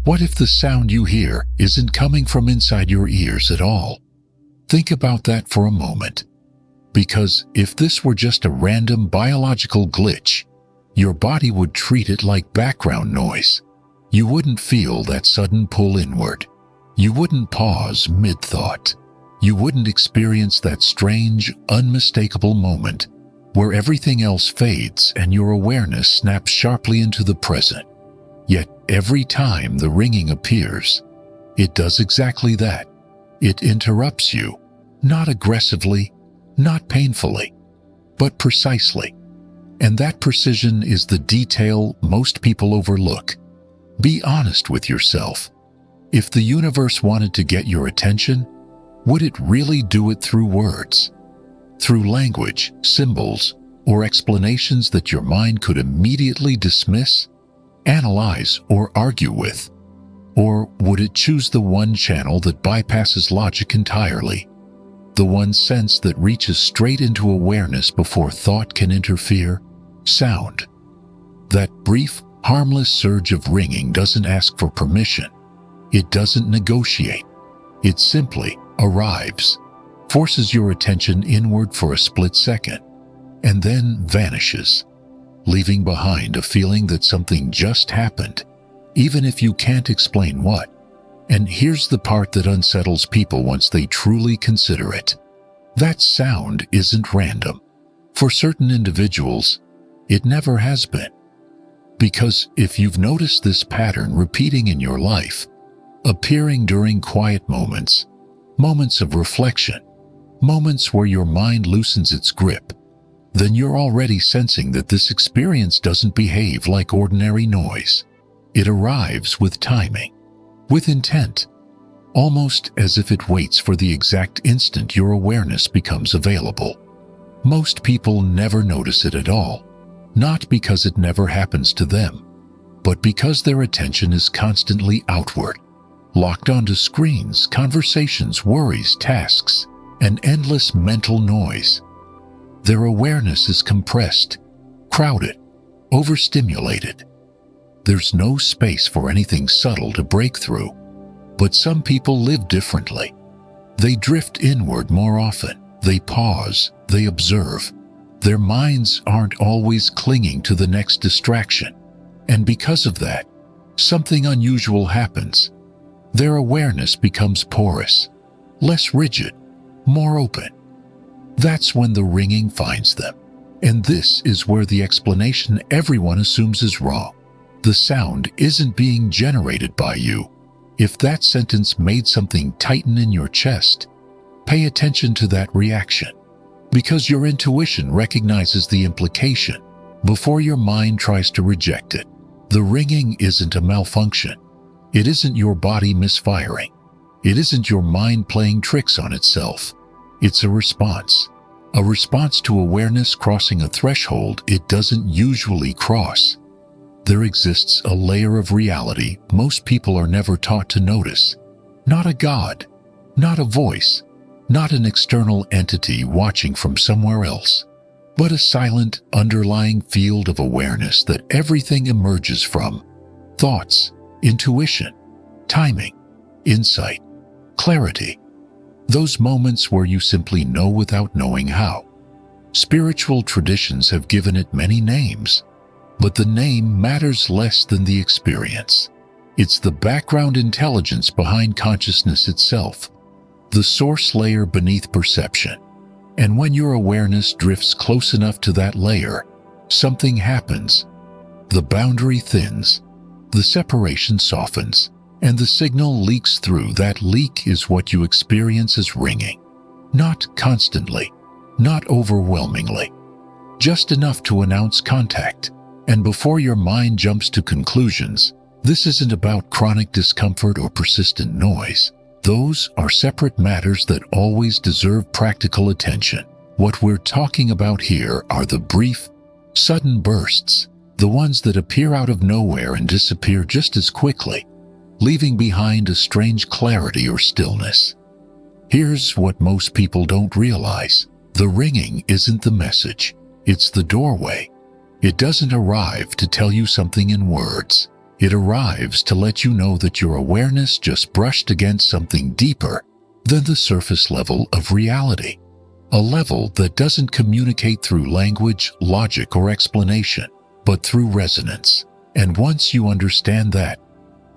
What if the sound you hear isn't coming from inside your ears at all? Think about that for a moment. Because if this were just a random biological glitch, your body would treat it like background noise. You wouldn't feel that sudden pull inward. You wouldn't pause mid-thought. You wouldn't experience that strange, unmistakable moment where everything else fades and your awareness snaps sharply into the present. Yet every time the ringing appears, it does exactly that. It interrupts you, not aggressively, not painfully, but precisely. And that precision is the detail most people overlook. Be honest with yourself. If the universe wanted to get your attention, would it really do it through words? Through language, symbols, or explanations that your mind could immediately dismiss, analyze, or argue with? Or would it choose the one channel that bypasses logic entirely? The one sense that reaches straight into awareness before thought can interfere? Sound. That brief, harmless surge of ringing doesn't ask for permission. It doesn't negotiate. It simply arrives, forces your attention inward for a split second, and then vanishes, leaving behind a feeling that something just happened, even if you can't explain what. And here's the part that unsettles people once they truly consider it. That sound isn't random. For certain individuals, it never has been. Because if you've noticed this pattern repeating in your life, appearing during quiet moments, moments of reflection, moments where your mind loosens its grip, then you're already sensing that this experience doesn't behave like ordinary noise. It arrives with timing, with intent, almost as if it waits for the exact instant your awareness becomes available. Most people never notice it at all, not because it never happens to them, but because their attention is constantly outward, locked onto screens, conversations, worries, tasks, and endless mental noise. Their awareness is compressed, crowded, overstimulated. There's no space for anything subtle to break through. But some people live differently. They drift inward more often. They pause, they observe. Their minds aren't always clinging to the next distraction. And because of that, something unusual happens. Their awareness becomes porous, less rigid, more open. That's when the ringing finds them. And this is where the explanation everyone assumes is wrong. The sound isn't being generated by you. If that sentence made something tighten in your chest, pay attention to that reaction, because your intuition recognizes the implication before your mind tries to reject it. The ringing isn't a malfunction. It isn't your body misfiring. It isn't your mind playing tricks on itself. It's a response to awareness crossing a threshold it doesn't usually cross. There exists a layer of reality most people are never taught to notice. Not a god, not a voice, not an external entity watching from somewhere else, but a silent, underlying field of awareness that everything emerges from. Thoughts, intuition, timing, insight, clarity. Those moments where you simply know without knowing how. Spiritual traditions have given it many names, but the name matters less than the experience. It's the background intelligence behind consciousness itself, the source layer beneath perception. And when your awareness drifts close enough to that layer, something happens. The boundary thins, the separation softens, and the signal leaks through. That leak is what you experience as ringing. Not constantly, not overwhelmingly, just enough to announce contact. And before your mind jumps to conclusions, this isn't about chronic discomfort or persistent noise. Those are separate matters that always deserve practical attention. What we're talking about here are the brief, sudden bursts, the ones that appear out of nowhere and disappear just as quickly, leaving behind a strange clarity or stillness. Here's what most people don't realize. The ringing isn't the message, it's the doorway. It doesn't arrive to tell you something in words. It arrives to let you know that your awareness just brushed against something deeper than the surface level of reality, a level that doesn't communicate through language, logic, or explanation, but through resonance. And once you understand that,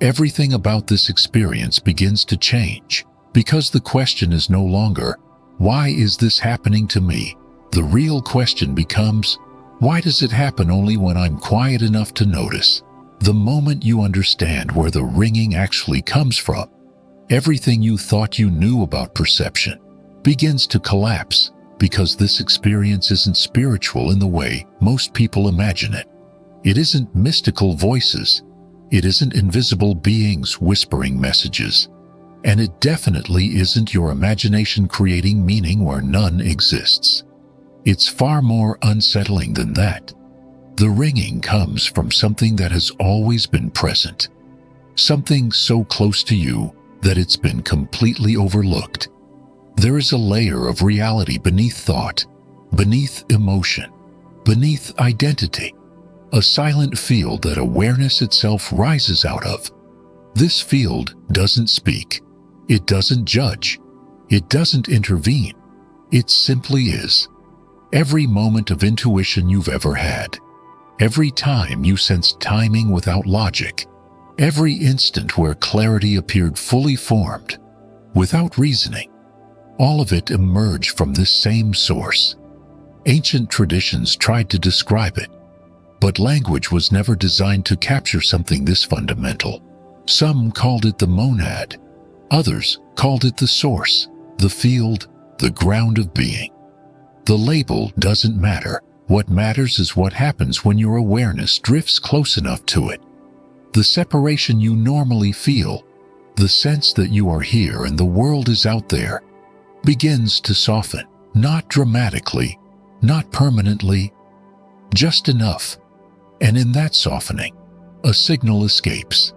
everything about this experience begins to change, because the question is no longer, why is this happening to me? The real question becomes, why does it happen only when I'm quiet enough to notice? The moment you understand where the ringing actually comes from, everything you thought you knew about perception begins to collapse, because this experience isn't spiritual in the way most people imagine it. It isn't mystical voices. It isn't invisible beings whispering messages. And it definitely isn't your imagination creating meaning where none exists. It's far more unsettling than that. The ringing comes from something that has always been present, something so close to you that it's been completely overlooked. There is a layer of reality beneath thought, beneath emotion, beneath identity, a silent field that awareness itself rises out of. This field doesn't speak. It doesn't judge. It doesn't intervene. It simply is. Every moment of intuition you've ever had, every time you sensed timing without logic, every instant where clarity appeared fully formed, without reasoning, all of it emerged from this same source. Ancient traditions tried to describe it, but language was never designed to capture something this fundamental. Some called it the monad. Others called it the source, the field, the ground of being. The label doesn't matter. What matters is what happens when your awareness drifts close enough to it. The separation you normally feel, the sense that you are here and the world is out there, begins to soften, not dramatically, not permanently, just enough. And in that softening, a signal escapes.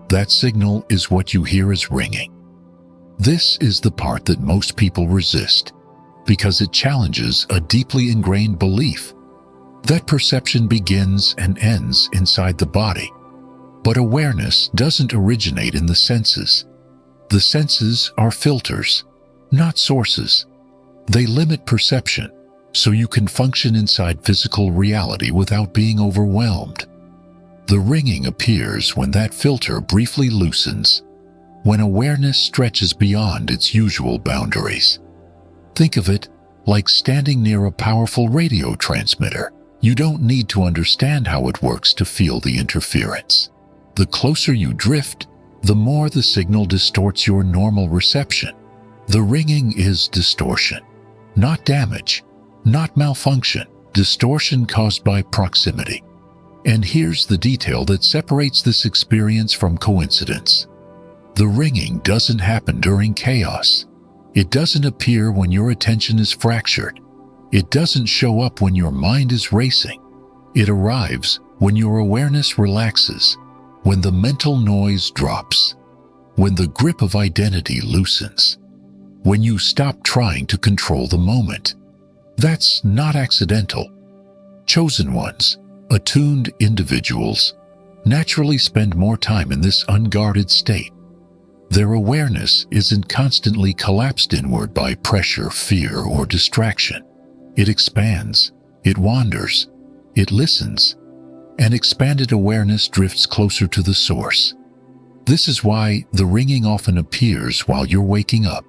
That signal is what you hear as ringing. This is the part that most people resist, because it challenges a deeply ingrained belief that perception begins and ends inside the body. But awareness doesn't originate in the senses. The senses are filters, not sources. They limit perception so you can function inside physical reality without being overwhelmed. The ringing appears when that filter briefly loosens, when awareness stretches beyond its usual boundaries. Think of it like standing near a powerful radio transmitter. You don't need to understand how it works to feel the interference. The closer you drift, the more the signal distorts your normal reception. The ringing is distortion, not damage, not malfunction, distortion caused by proximity. And here's the detail that separates this experience from coincidence. The ringing doesn't happen during chaos. It doesn't appear when your attention is fractured. It doesn't show up when your mind is racing. It arrives when your awareness relaxes, when the mental noise drops, when the grip of identity loosens, when you stop trying to control the moment. That's not accidental. Chosen ones, attuned individuals, naturally spend more time in this unguarded state. Their awareness isn't constantly collapsed inward by pressure, fear, or distraction. It expands, it wanders, it listens, and expanded awareness drifts closer to the source. This is why the ringing often appears while you're waking up,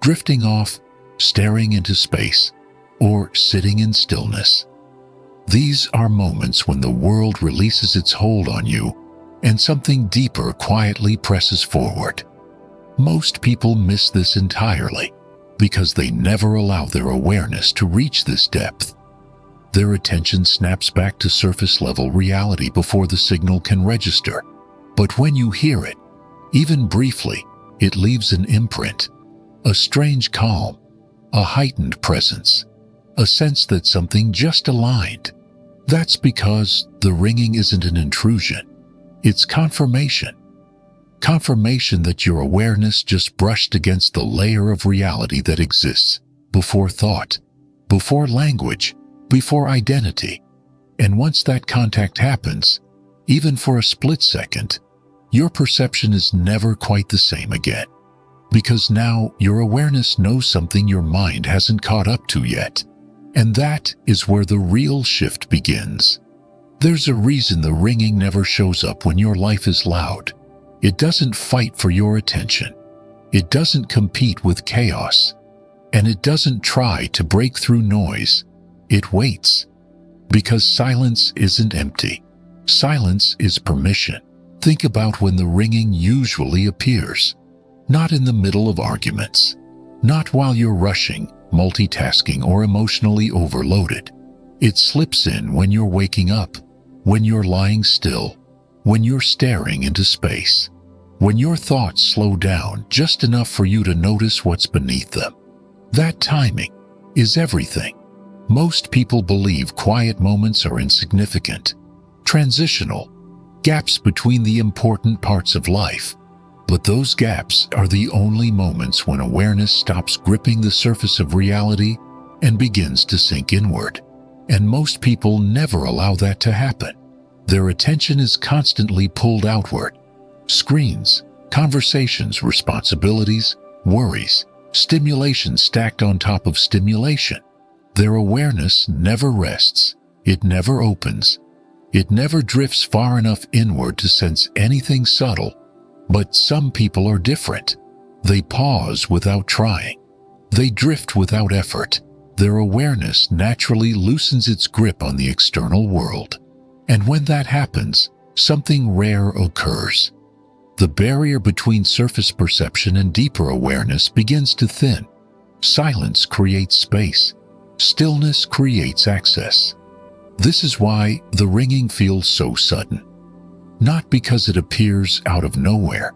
drifting off, staring into space, or sitting in stillness. These are moments when the world releases its hold on you and something deeper quietly presses forward. Most people miss this entirely because they never allow their awareness to reach this depth. Their attention snaps back to surface-level reality before the signal can register. But when you hear it, even briefly, it leaves an imprint, a strange calm, a heightened presence, a sense that something just aligned. That's because the ringing isn't an intrusion. It's confirmation. Confirmation that your awareness just brushed against the layer of reality that exists before thought, before language, before identity. And once that contact happens, even for a split second, your perception is never quite the same again. Because now your awareness knows something your mind hasn't caught up to yet. And that is where the real shift begins. There's a reason the ringing never shows up when your life is loud. It doesn't fight for your attention. It doesn't compete with chaos. And it doesn't try to break through noise. It waits. Because silence isn't empty. Silence is permission. Think about when the ringing usually appears. Not in the middle of arguments. Not while you're rushing, multitasking, or emotionally overloaded. It slips in when you're waking up, when you're lying still, when you're staring into space, when your thoughts slow down just enough for you to notice what's beneath them. That timing is everything. Most people believe quiet moments are insignificant, transitional, gaps between the important parts of life. But those gaps are the only moments when awareness stops gripping the surface of reality and begins to sink inward. And most people never allow that to happen. Their attention is constantly pulled outward. Screens, conversations, responsibilities, worries, stimulation stacked on top of stimulation. Their awareness never rests. It never opens. It never drifts far enough inward to sense anything subtle. But some people are different. They pause without trying. They drift without effort. Their awareness naturally loosens its grip on the external world. And when that happens, something rare occurs. The barrier between surface perception and deeper awareness begins to thin. Silence creates space. Stillness creates access. This is why the ringing feels so sudden. Not because it appears out of nowhere,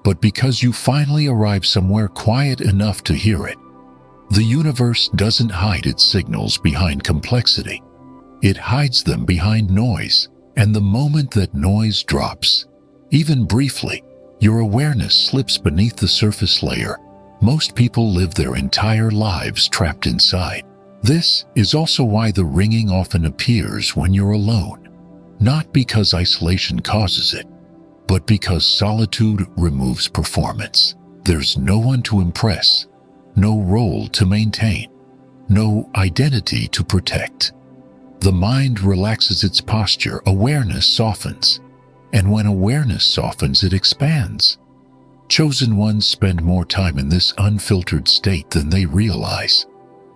but because you finally arrive somewhere quiet enough to hear it. The universe doesn't hide its signals behind complexity. It hides them behind noise, and the moment that noise drops, even briefly, your awareness slips beneath the surface layer. Most people live their entire lives trapped inside. This is also why the ringing often appears when you're alone. Not because isolation causes it, but because solitude removes performance. There's no one to impress, no role to maintain, no identity to protect. The mind relaxes its posture, awareness softens, and when awareness softens, it expands. Chosen ones spend more time in this unfiltered state than they realize.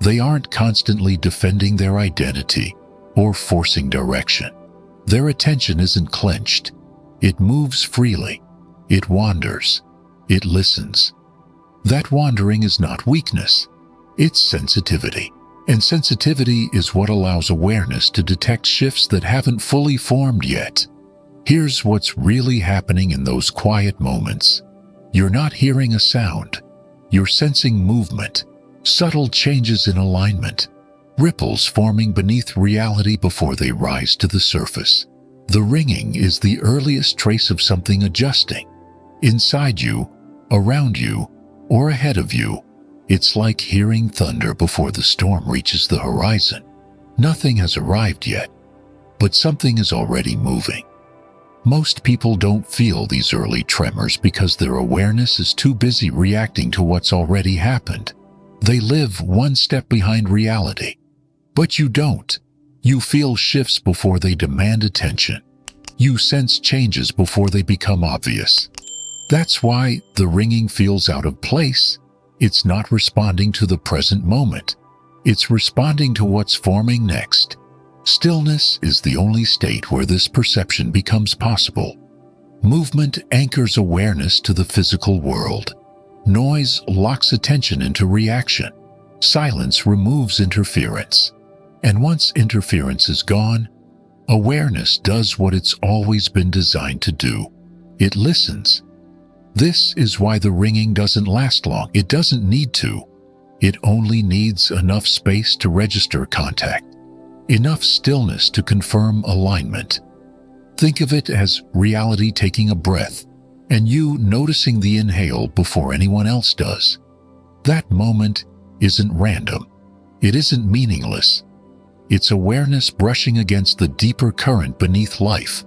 They aren't constantly defending their identity or forcing direction. Their attention isn't clenched. It moves freely. It wanders. It listens. That wandering is not weakness. It's sensitivity. And sensitivity is what allows awareness to detect shifts that haven't fully formed yet. Here's what's really happening in those quiet moments. You're not hearing a sound. You're sensing movement, subtle changes in alignment, ripples forming beneath reality before they rise to the surface. The ringing is the earliest trace of something adjusting. Inside you, around you, or ahead of you. It's like hearing thunder before the storm reaches the horizon. Nothing has arrived yet, but something is already moving. Most people don't feel these early tremors because their awareness is too busy reacting to what's already happened. They live one step behind reality. But you don't. You feel shifts before they demand attention. You sense changes before they become obvious. That's why the ringing feels out of place. It's not responding to the present moment. It's responding to what's forming next. Stillness is the only state where this perception becomes possible. Movement anchors awareness to the physical world. Noise locks attention into reaction. Silence removes interference. And once interference is gone, awareness does what it's always been designed to do. It listens. This is why the ringing doesn't last long. It doesn't need to. It only needs enough space to register contact, enough stillness to confirm alignment. Think of it as reality taking a breath, and you noticing the inhale before anyone else does. That moment isn't random. It isn't meaningless. It's awareness brushing against the deeper current beneath life.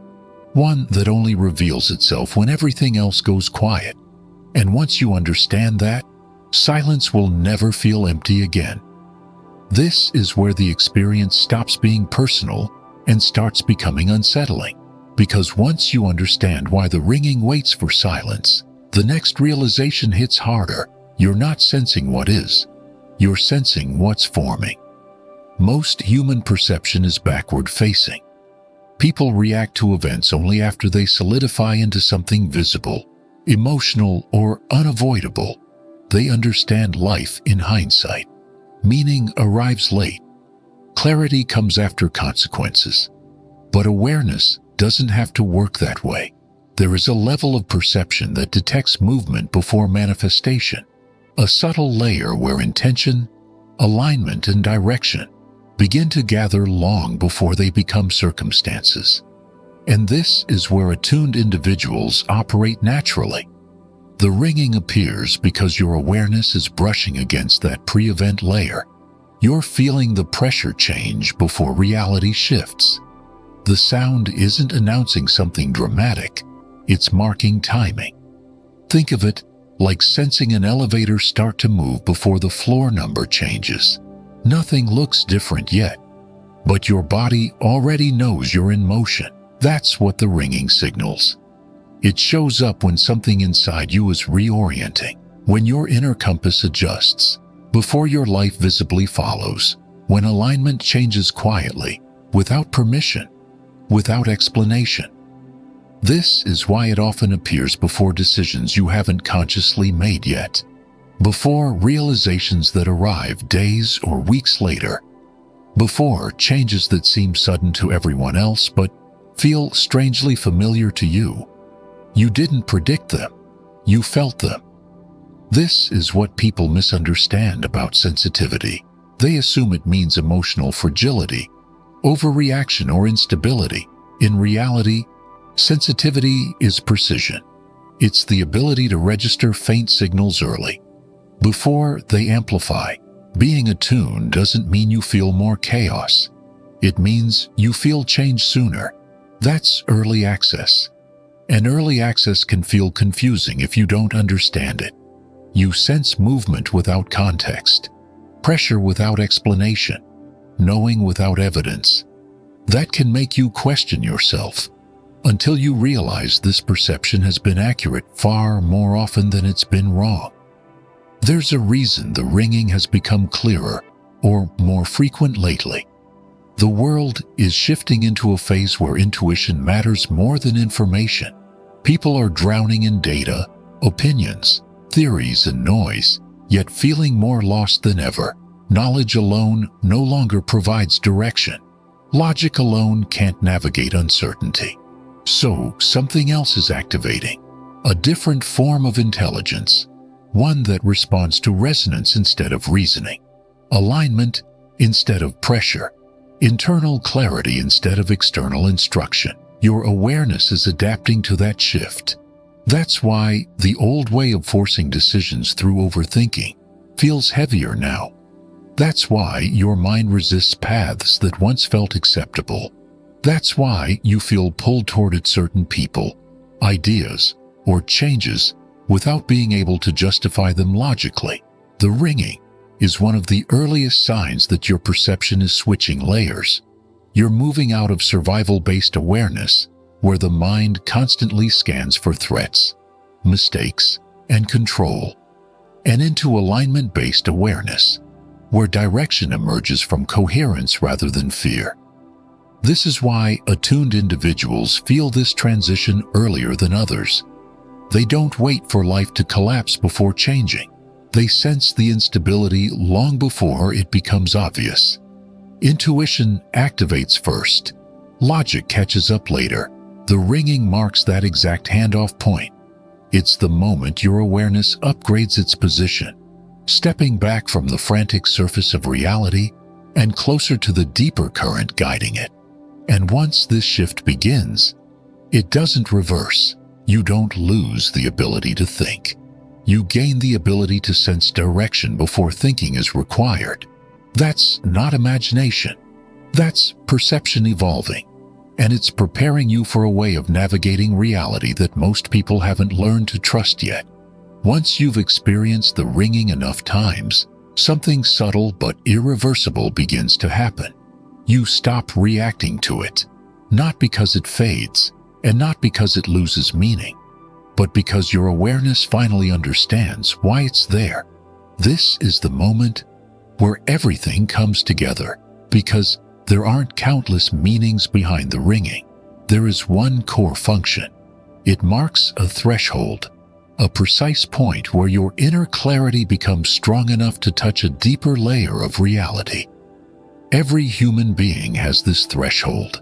one that only reveals itself when everything else goes quiet. And once you understand that, silence will never feel empty again. This is where the experience stops being personal and starts becoming unsettling. Because once you understand why the ringing waits for silence, the next realization hits harder. You're not sensing what is, you're sensing what's forming. Most human perception is backward-facing. People react to events only after they solidify into something visible, emotional, or unavoidable. They understand life in hindsight. Meaning arrives late. Clarity comes after consequences. But awareness doesn't have to work that way. There is a level of perception that detects movement before manifestation, a subtle layer where intention, alignment, and direction begin to gather long before they become circumstances. And this is where attuned individuals operate naturally. The ringing appears because your awareness is brushing against that pre-event layer. You're feeling the pressure change before reality shifts. The sound isn't announcing something dramatic, it's marking timing. Think of it like sensing an elevator start to move before the floor number changes. Nothing looks different yet, but your body already knows you're in motion. That's what the ringing signals. It shows up when something inside you is reorienting, when your inner compass adjusts, before your life visibly follows, when alignment changes quietly, without permission, without explanation. This is why it often appears before decisions you haven't consciously made yet, before realizations that arrive days or weeks later, before changes that seem sudden to everyone else but feel strangely familiar to you. You didn't predict them, you felt them. This is what people misunderstand about sensitivity. They assume it means emotional fragility, overreaction, or instability. In reality, sensitivity is precision. It's the ability to register faint signals early, before they amplify. Being attuned doesn't mean you feel more chaos. It means you feel change sooner. That's early access. And early access can feel confusing if you don't understand it. You sense movement without context, pressure without explanation, knowing without evidence. That can make you question yourself, until you realize this perception has been accurate far more often than it's been wrong. There's a reason the ringing has become clearer or more frequent lately. The world is shifting into a phase where intuition matters more than information. People are drowning in data, opinions, theories, and noise, yet feeling more lost than ever. Knowledge alone no longer provides direction. Logic alone can't navigate uncertainty. So something else is activating, a different form of intelligence, one that responds to resonance instead of reasoning, alignment instead of pressure, internal clarity instead of external instruction. Your awareness is adapting to that shift. That's why the old way of forcing decisions through overthinking feels heavier now. That's why your mind resists paths that once felt acceptable. That's why you feel pulled toward certain people, ideas, or changes without being able to justify them logically. The ringing is one of the earliest signs that your perception is switching layers. You're moving out of survival-based awareness, where the mind constantly scans for threats, mistakes, and control, and into alignment-based awareness, where direction emerges from coherence rather than fear. This is why attuned individuals feel this transition earlier than others. They don't wait for life to collapse before changing. They sense the instability long before it becomes obvious. Intuition activates first. Logic catches up later. The ringing marks that exact handoff point. It's the moment your awareness upgrades its position, stepping back from the frantic surface of reality and closer to the deeper current guiding it. And once this shift begins, it doesn't reverse. You don't lose the ability to think. You gain the ability to sense direction before thinking is required. That's not imagination. That's perception evolving. and it's preparing you for a way of navigating reality that most people haven't learned to trust yet. Once you've experienced the ringing enough times, something subtle but irreversible begins to happen. You stop reacting to it, not because it fades, and not because it loses meaning, but because your awareness finally understands why it's there. This is the moment where everything comes together, because there aren't countless meanings behind the ringing. There is one core function. It marks a threshold, a precise point where your inner clarity becomes strong enough to touch a deeper layer of reality. Every human being has this threshold,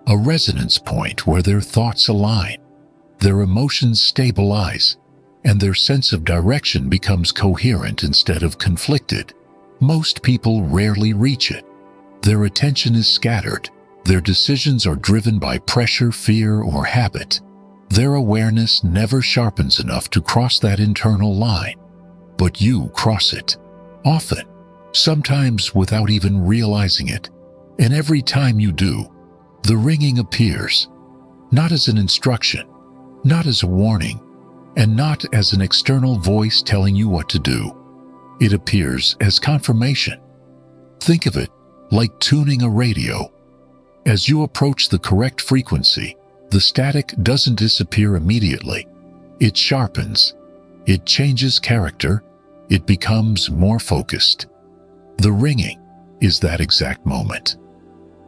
a resonance point where their thoughts align, their emotions stabilize, and their sense of direction becomes coherent instead of conflicted. Most people rarely reach it. Their attention is scattered. Their decisions are driven by pressure, fear, or habit. Their awareness never sharpens enough to cross that internal line. But you cross it. Often. Sometimes without even realizing it. And every time you do, the ringing appears. Not as an instruction, not as a warning, and not as an external voice telling you what to do. It appears as confirmation. Think of it like tuning a radio. As you approach the correct frequency, the static doesn't disappear immediately. It sharpens. It changes character. It becomes more focused. The ringing is that exact moment.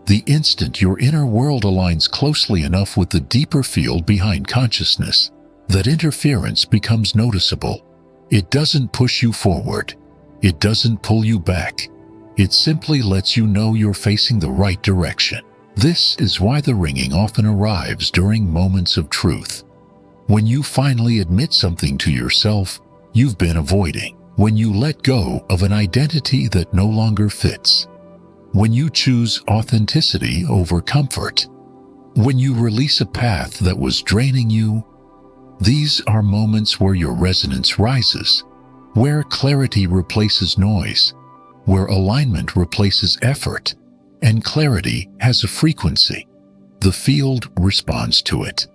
The instant your inner world aligns closely enough with the deeper field behind consciousness, that interference becomes noticeable. It doesn't push you forward. It doesn't pull you back. It simply lets you know you're facing the right direction. This is why the ringing often arrives during moments of truth. When you finally admit something to yourself you've been avoiding. When you let go of an identity that no longer fits. When you choose authenticity over comfort. When you release a path that was draining you. These are moments where your resonance rises, where clarity replaces noise, where alignment replaces effort, and clarity has a frequency. The field responds to it.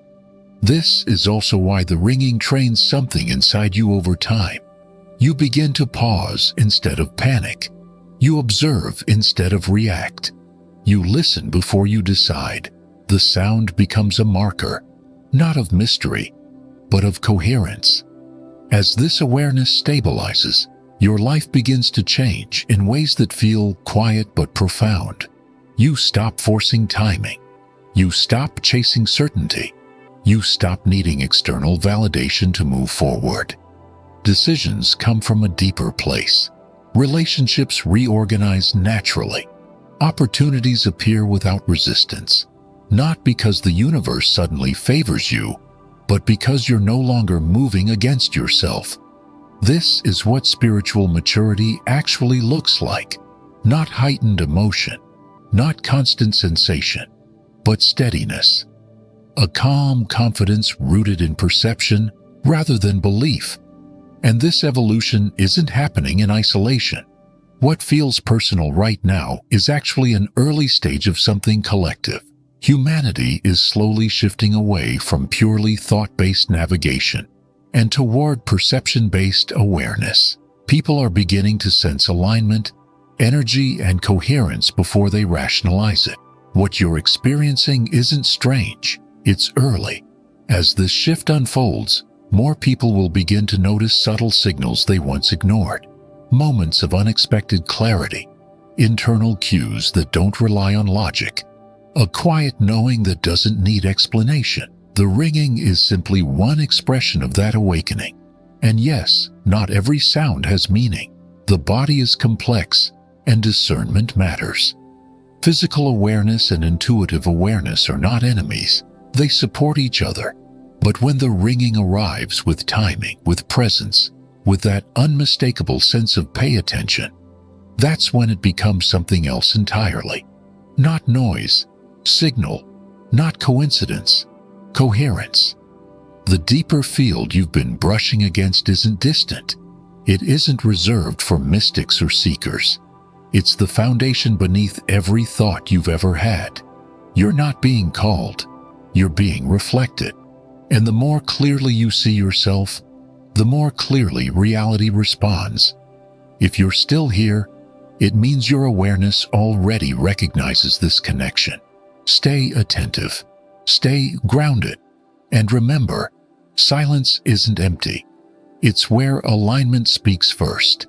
This is also why the ringing trains something inside you over time. You begin to pause instead of panic. You observe instead of react. You listen before you decide. The sound becomes a marker, not of mystery, but of coherence. As this awareness stabilizes, your life begins to change in ways that feel quiet but profound. You stop forcing timing. You stop chasing certainty. You stop needing external validation to move forward. Decisions come from a deeper place. Relationships reorganize naturally. Opportunities appear without resistance, not because the universe suddenly favors you, but because you're no longer moving against yourself. This is what spiritual maturity actually looks like. Not heightened emotion, not constant sensation, but steadiness. A calm confidence rooted in perception rather than belief. And this evolution isn't happening in isolation. What feels personal right now is actually an early stage of something collective. Humanity is slowly shifting away from purely thought-based navigation and toward perception-based awareness. People are beginning to sense alignment, energy, and coherence before they rationalize it. What you're experiencing isn't strange, it's early. As this shift unfolds, more people will begin to notice subtle signals they once ignored. Moments of unexpected clarity, internal cues that don't rely on logic, a quiet knowing that doesn't need explanation. The ringing is simply one expression of that awakening. And yes, not every sound has meaning. The body is complex, and discernment matters. Physical awareness and intuitive awareness are not enemies. They support each other. But when the ringing arrives with timing, with presence, with that unmistakable sense of pay attention, that's when it becomes something else entirely. Not noise, signal, not coincidence, coherence. The deeper field you've been brushing against isn't distant. It isn't reserved for mystics or seekers. It's the foundation beneath every thought you've ever had. You're not being called, you're being reflected. And the more clearly you see yourself, the more clearly reality responds. If you're still here, it means your awareness already recognizes this connection. Stay attentive, stay grounded, and remember, silence isn't empty. It's where alignment speaks first.